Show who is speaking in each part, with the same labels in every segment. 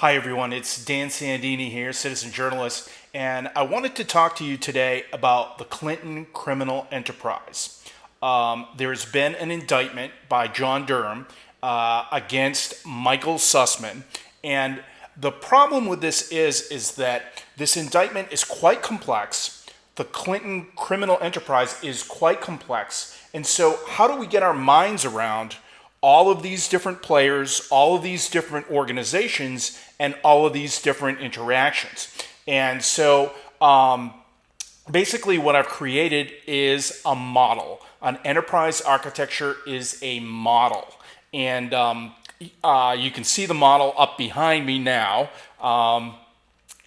Speaker 1: Hi everyone, it's Dan Sandini here, citizen journalist, and I wanted to talk to you today about the Clinton criminal enterprise. There's been an indictment by John Durham against Michael Sussman, and the problem with this is that this indictment is quite complex. The Clinton criminal enterprise is quite complex, and so how do we get our minds around all of these different players, all of these different organizations, and all of these different interactions? And so basically what I've created is a model. An enterprise architecture is a model. And you can see the model up behind me now.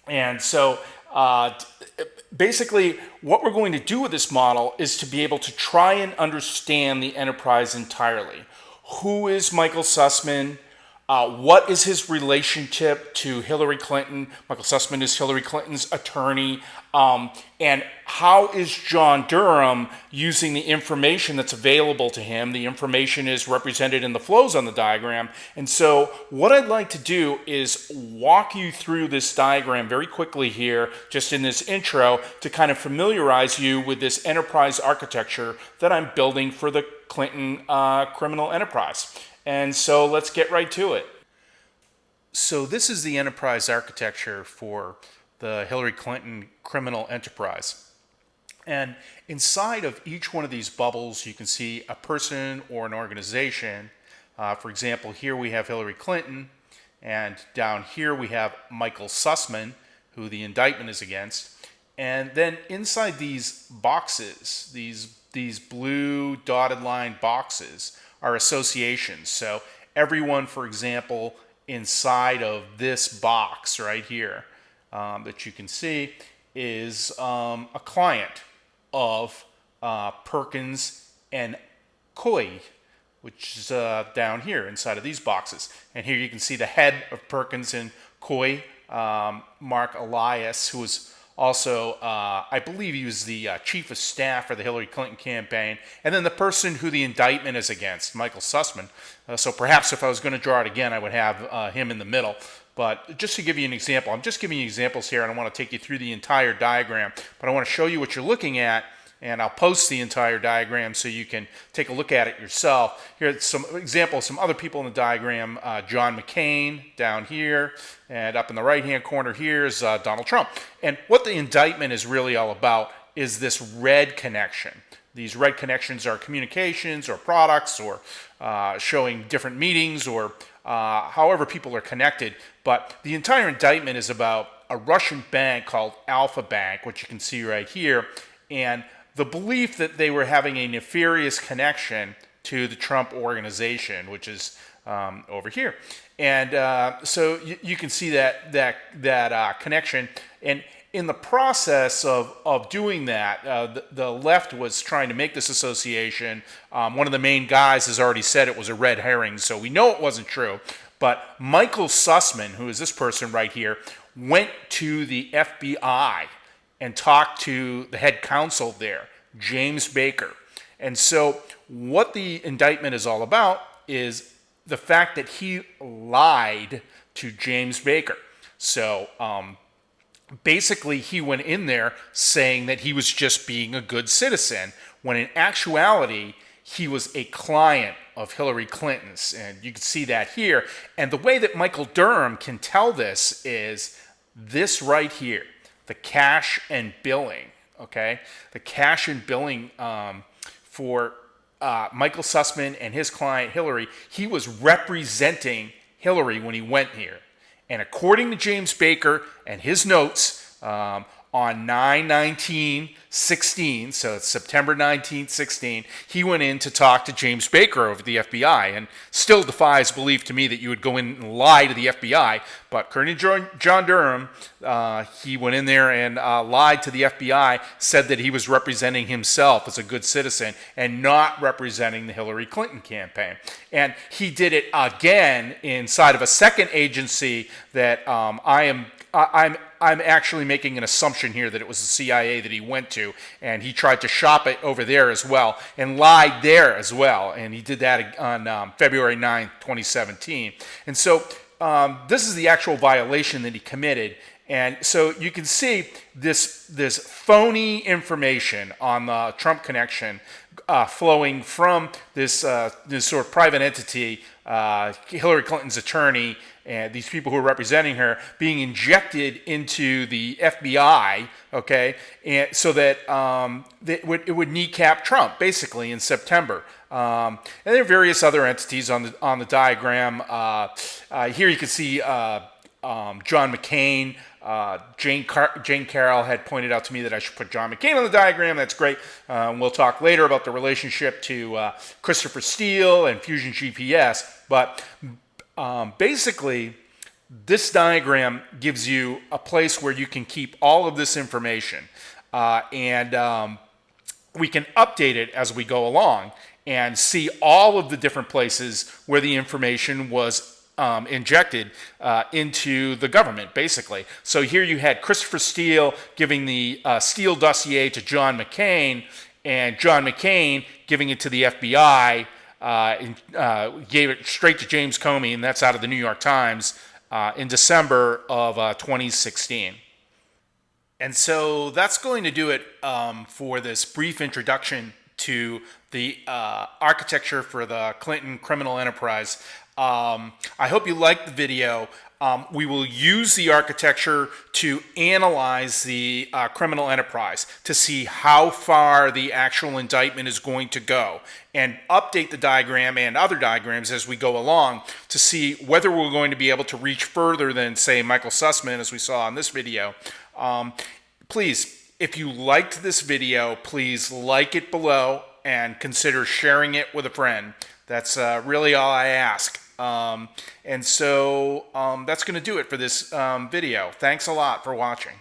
Speaker 1: And so basically what we're going to do with this model is to be able to try and understand the enterprise entirely. Who is Michael Sussman? What is his relationship to Hillary Clinton? Michael Sussman is Hillary Clinton's attorney. And how is John Durham using the information that's available to him? The information is represented in the flows on the diagram. And so what I'd like to do is walk you through this diagram very quickly here, just in this intro, to kind of familiarize you with this enterprise architecture that I'm building for the Clinton criminal enterprise. And so let's get right to it. So this is the enterprise architecture for the Hillary Clinton criminal enterprise. And inside of each one of these bubbles, you can see a person or an organization. For example, here we have Hillary Clinton, and down here we have Michael Sussman, who the indictment is against. And then inside these boxes, these blue dotted line boxes, are associations. So everyone, for example, inside of this box right here that you can see is a client of Perkins and Coy, which is down here inside of these boxes. And here you can see the head of Perkins and Coy, Mark Elias, who was also, I believe he was the chief of staff for the Hillary Clinton campaign. And then the person who the indictment is against, Michael Sussman. So perhaps if I was going to draw it again, I would have him in the middle. But just to give you an example, I'm just giving you examples here, and I want to take you through the entire diagram. But I want to show you what you're looking at, and I'll post the entire diagram so you can take a look at it yourself. Here's some examples, some other people in the diagram. John McCain down here, and up in the right-hand corner here is Donald Trump. And what the indictment is really all about is this red connection. These red connections are communications or products or showing different meetings or however people are connected. But the entire indictment is about a Russian bank called Alpha Bank, which you can see right here, and the belief that they were having a nefarious connection to the Trump organization, which is over here. And so you can see that connection. And in the process of doing that, the left was trying to make this association. One of the main guys has already said it was a red herring, so we know it wasn't true. But Michael Sussman, who is this person right here, went to the FBI and talked to the head counsel there, James Baker. And so what the indictment is all about is the fact that he lied to James Baker. So basically he went in there saying that he was just being a good citizen, when in actuality he was a client of Hillary Clinton's. And you can see that here. And the way that Michael Durham can tell this is this right here, the cash and billing, okay? The cash and billing for Michael Sussman and his client Hillary. He was representing Hillary when he went here. And according to James Baker and his notes, on 9/19/16, so it's September 19th, 16, he went in to talk to James Baker over at the FBI, and still defies belief to me that you would go in and lie to the FBI. But according to John Durham, he went in there and lied to the FBI, said that he was representing himself as a good citizen and not representing the Hillary Clinton campaign. And he did it again inside of a second agency that I'm actually making an assumption here that it was the CIA that he went to, and he tried to shop it over there as well and lied there as well. And he did that on February 9th, 2017. And so this is the actual violation that he committed. And so you can see this phony information on the Trump connection flowing from this sort of private entity, Hillary Clinton's attorney, and these people who are representing her, being injected into the FBI, okay, and so that it would kneecap Trump basically in September. And there are various other entities on the diagram. Here you can see John McCain. Jane Carroll had pointed out to me that I should put John McCain on the diagram. That's great. We'll talk later about the relationship to Christopher Steele and Fusion GPS. But basically, this diagram gives you a place where you can keep all of this information. And we can update it as we go along and see all of the different places where the information was injected into the government, basically. So here you had Christopher Steele giving the Steele dossier to John McCain, and John McCain giving it to the FBI, gave it straight to James Comey, and that's out of the New York Times, in December of 2016. And so that's going to do it for this brief introduction to the architecture for the Clinton criminal enterprise. I hope you liked the video. We will use the architecture to analyze the criminal enterprise to see how far the actual indictment is going to go, and update the diagram and other diagrams as we go along to see whether we're going to be able to reach further than, say, Michael Sussman, as we saw in this video. Please, if you liked this video, please like it below and consider sharing it with a friend. That's really all I ask. And so that's going to do it for this video. Thanks a lot for watching.